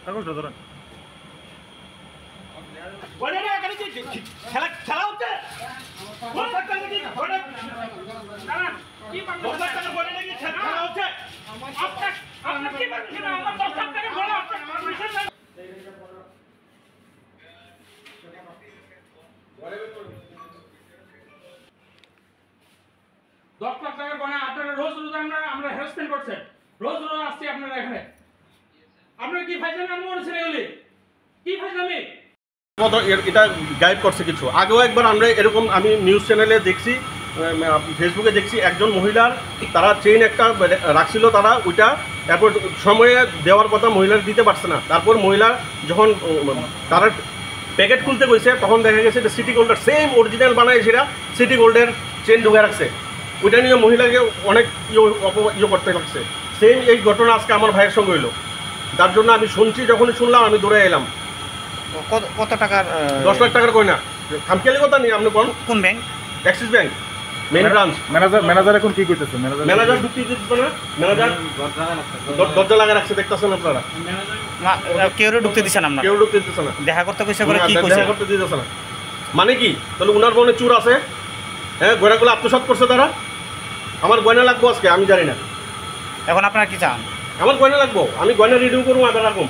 কাগজটা ধরেন। খেলা হচ্ছে $10,00,000 গয়না আপনারা রোজ রোজ আমরা হ্যারাসমেন্ট করছেন, রোজ রোজ আসছি আপনারা এখানে। আপনারা কি ফাইজলামি আরম্ভ করেছেন? এগুলি কি ফাইজলামি? এটা গাইড করছে কিছু আগেও একবার আমরা এরকম আমি নিউজ চ্যানেলে দেখছি, ফেসবুকে দেখছি একজন মহিলার তারা চেইন একটা রাখছিল, তারা ওইটা এরপর সময়ে দেওয়ার কথা মহিলার দিতে পারছে না। তারপর মহিলা যখন তারা প্যাকেট খুলতে গেছে তখন দেখা গেছে এটা সিটি গোল্ডের সেম অরিজিনাল বানায়, সেটা সিটি গোল্ডের চেইন ঢুকে রাখছে। ওইটা নিয়ে মহিলাকে অনেক ইয়ে করতে লাগছে। সেম এই ঘটনা আজকে আমার ভাইয়ের সঙ্গে হইলো, তার জন্য আমি শুনছি, যখনই শুনলাম আমি দৌড়ে এলাম। কত টাকার? 10 লাখ টাকার গয়না। খামখেয়ালি কথা নেই, আপনি কোন কোন bank? Axis bank main branch. Manager এখন কি করতেছে? ম্যানেজার ঢুকতে দিচ্ছে না, ম্যানেজার দরজা লাগা রাখছে, দেখতেছেন আপনারা। কেউ ঢুকতে দিচ্ছেন না, কেউ ঢুকতে দিতেছে না, দেখা করতে কইছে করে কি কইছে? দেখা করতে দিতেছে না মানে কি? তাহলে উনার মনে চুর আছে? হ্যাঁ, গয়নাগুলো আত্মসাৎ করছে তারা। আমার গয়না লাগবো আজকে, আমি জানি না। এখন আপনারা কি চান? আমার গয়না লাগবো, আমি গয়না রিডিউ করবো আবার রাখুন।